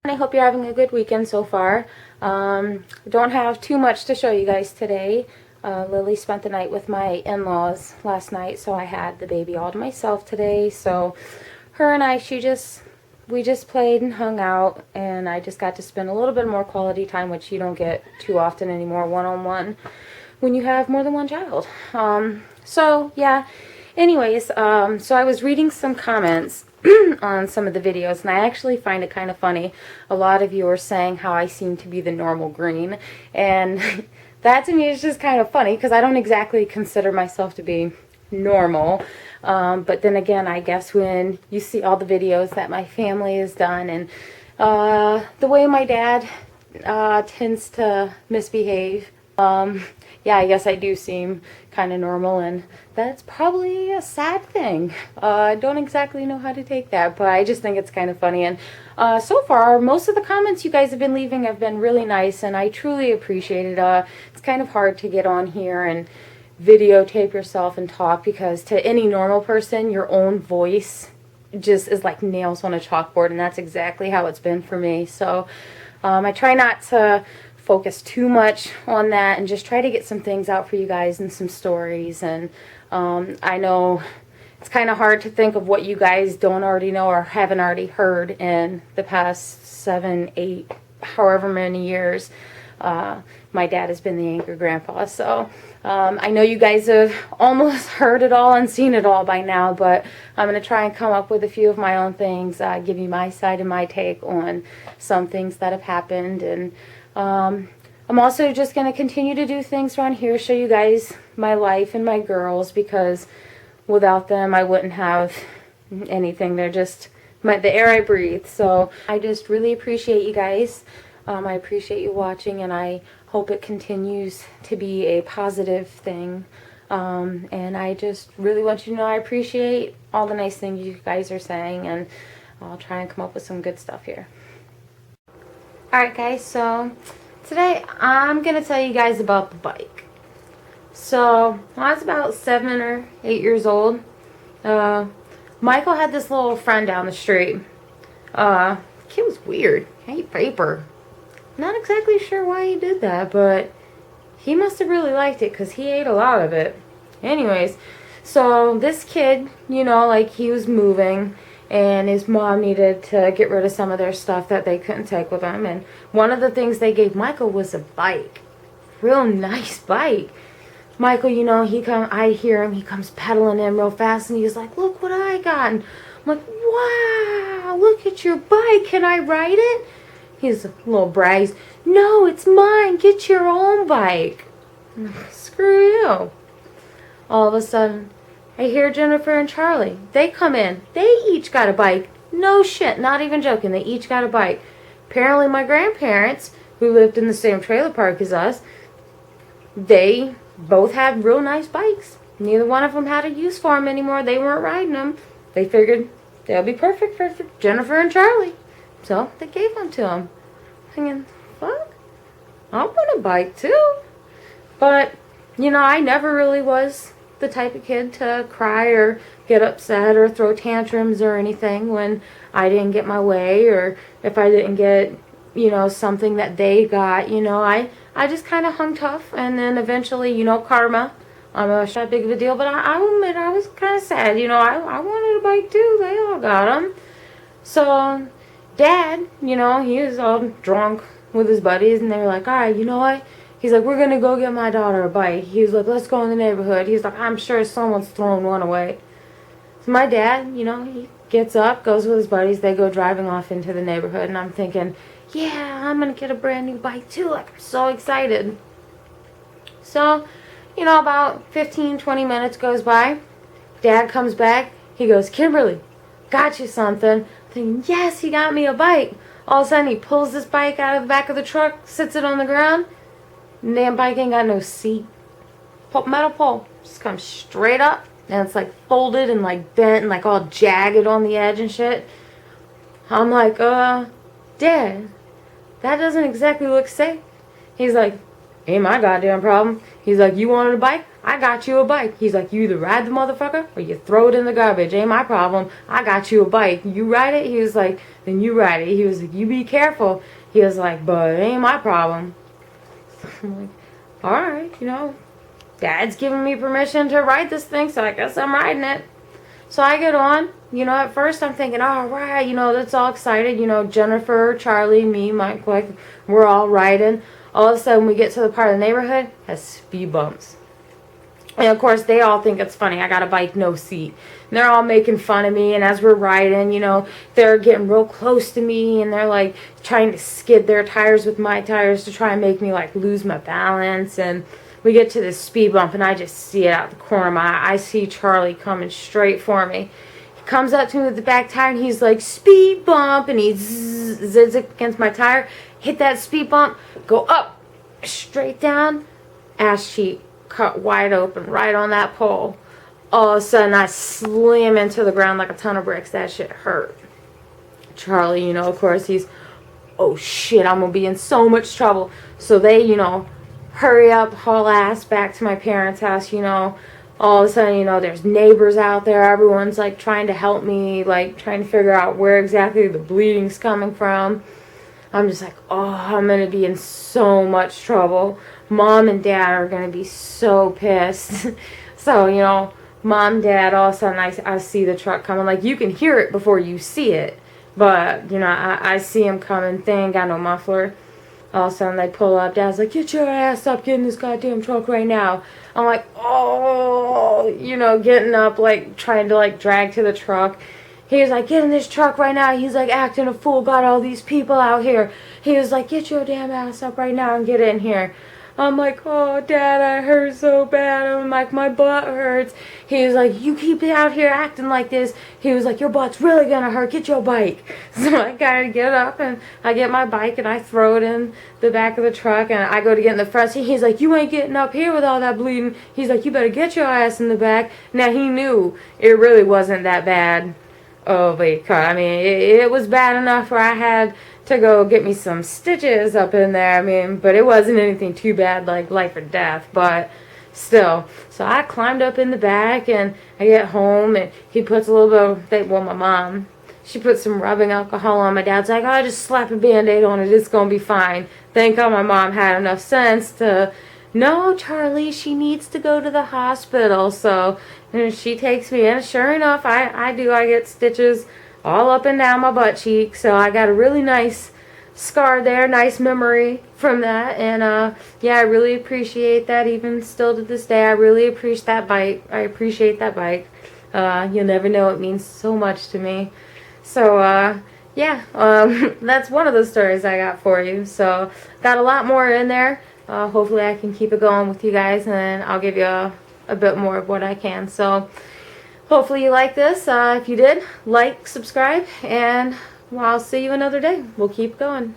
I hope you're having a good weekend so far. Don't have too much to show you guys today. Lily spent the night with my in-laws last night, so I had the baby all to myself today. So her and I, we just played and hung out, and I just got to spend a little bit more quality time, which you don't get too often anymore, one-on-one, when you have more than one child. So yeah. Anyways, so I was reading some comments on some of the videos, and I actually find it kind of funny. A lot of you are saying how I seem to be the normal green, and that to me is just kind of funny because I don't exactly consider myself to be normal. But then again, I guess when you see all the videos that my family has done and the way my dad tends to misbehave, yeah, I guess I do seem kind of normal, and that's probably a sad thing. I don't exactly know how to take that, but I just think it's kind of funny. And so far, most of the comments you guys have been leaving have been really nice, and I truly appreciate it. It's kind of hard to get on here and videotape yourself and talk, because to any normal person, your own voice just is like nails on a chalkboard, and that's exactly how it's been for me. So I try not to focus too much on that and just try to get some things out for you guys and some stories. And I know it's kind of hard to think of what you guys don't already know or haven't already heard in the past 7, 8, however many years my dad has been the anchor grandpa. So I know you guys have almost heard it all and seen it all by now, but I'm going to try and come up with a few of my own things, give you my side and my take on some things that have happened. And I'm also just going to continue to do things around here, show you guys my life and my girls, because without them I wouldn't have anything. They're just the air I breathe. So I just really appreciate you guys. I appreciate you watching, and I hope it continues to be a positive thing. And I just really want you to know I appreciate all the nice things you guys are saying, and I'll try and come up with some good stuff here. Alright guys, so today I'm going to tell you guys about the bike. So when I was about 7 or 8 years old, Michael had this little friend down the street. Kid was weird. He ate paper. Not exactly sure why he did that, but he must have really liked it because he ate a lot of it. Anyways, so this kid, you know, like he was moving, and his mom needed to get rid of some of their stuff that they couldn't take with them. And one of the things they gave Michael was a bike. Real nice bike. Michael, you know, I hear him, he comes pedaling in real fast, and he's like, look what I got. And I'm like, wow, look at your bike. Can I ride it? He's a little braggs. No, it's mine. Get your own bike. Screw you. All of a sudden, I hear Jennifer and Charlie. They come in. They each got a bike. No shit, not even joking. They each got a bike. Apparently my grandparents, who lived in the same trailer park as us, they both had real nice bikes. Neither one of them had a use for them anymore. They weren't riding them. They figured they'll be perfect for Jennifer and Charlie. So they gave them to them. Thinking, fuck, I want a bike too. But, you know, I never really was the type of kid to cry or get upset or throw tantrums or anything when I didn't get my way, or if I didn't get, you know, something that they got. You know, I just kind of hung tough, and then eventually, you know, karma. I'm not that big of a deal, but I'll admit I was kind of sad. You know, I wanted a bike too. They all got them. So Dad, you know, he was all drunk with his buddies, and they were like, all right, you know what? He's like, we're going to go get my daughter a bike. He was like, let's go in the neighborhood. He's like, I'm sure someone's thrown one away. So my dad, you know, he gets up, goes with his buddies. They go driving off into the neighborhood. And I'm thinking, yeah, I'm going to get a brand new bike too. Like, I'm so excited. So, you know, about 15, 20 minutes goes by. Dad comes back. He goes, Kimberly, got you something. I'm thinking, yes, he got me a bike. All of a sudden, he pulls this bike out of the back of the truck, sits it on the ground. Damn bike ain't got no seat. Metal pole just comes straight up, and it's like folded and like bent and like all jagged on the edge and shit. I'm like, Dad, that doesn't exactly look safe. He's like, Ain't my goddamn problem. He's like, you wanted a bike? I got you a bike. He's like, you either ride the motherfucker or you throw it in the garbage. Ain't my problem. I got you a bike. You ride it? He was like, then you ride it. He was like, you be careful. He was like, but it ain't my problem. I'm like, alright, you know, Dad's giving me permission to ride this thing, so I guess I'm riding it. So I get on. You know, at first I'm thinking, all right, you know, that's all excited. You know, Jennifer, Charlie, me, Mike, like, we're all riding. All of a sudden we get to the part of the neighborhood, has speed bumps. And of course they all think it's funny. I got a bike, no seat. And they're all making fun of me. And as we're riding, you know, they're getting real close to me. And they're like trying to skid their tires with my tires to try and make me like lose my balance. And we get to this speed bump and I just see it out the corner of my eye. I see Charlie coming straight for me. He comes up to me with the back tire and he's like, speed bump. And he zids against my tire. Hit that speed bump. Go up. Straight down. Ass cheek. Cut wide open right on that pole. All of a sudden I slam into the ground like a ton of bricks. That shit hurt. Charlie, you know, of course he's, oh shit, I'm gonna be in so much trouble. So they, you know, hurry up, haul ass back to my parents' house, you know. All of a sudden, you know, there's neighbors out there. Everyone's like trying to help me, like trying to figure out where exactly the bleeding's coming from. I'm just like, oh, I'm going to be in so much trouble. Mom and Dad are going to be so pissed. So, you know, Mom, Dad, all of a sudden I see the truck coming. Like, you can hear it before you see it. But, you know, I see him coming. They ain't got no muffler. All of a sudden they pull up. Dad's like, get your ass up, get in this goddamn truck right now. I'm like, oh, you know, getting up, like, trying to, like, drag to the truck. He was like, get in this truck right now. He's like acting a fool, got all these people out here. He was like, get your damn ass up right now and get in here. I'm like, oh, Dad, I hurt so bad. I'm like, my butt hurts. He was like, you keep out here acting like this. He was like, your butt's really going to hurt. Get your bike. So I gotta get up and I get my bike and I throw it in the back of the truck and I go to get in the front seat. He's like, you ain't getting up here with all that bleeding. He's like, you better get your ass in the back. Now he knew it really wasn't that bad. Oh, wait, I mean, it was bad enough where I had to go get me some stitches up in there. I mean, but it wasn't anything too bad, like life or death, but still. So I climbed up in the back, and I get home, and he puts a little bit of, well, my mom, she put some rubbing alcohol on. My dad's like, oh, just slap a Band-Aid on it. It's going to be fine. Thank God my mom had enough sense to, no, Charlie, she needs to go to the hospital. So and she takes me in. Sure enough, I do. I get stitches all up and down my butt cheek. So I got a really nice scar there, nice memory from that. And yeah, I really appreciate that. Even still to this day, I really appreciate that bike. I appreciate that bike. You'll never know. It means so much to me. So yeah, that's one of the stories I got for you. So got a lot more in there. Hopefully I can keep it going with you guys, and then I'll give you a bit more of what I can. So hopefully you like this. If you did, like, subscribe, and well, I'll see you another day. We'll keep going.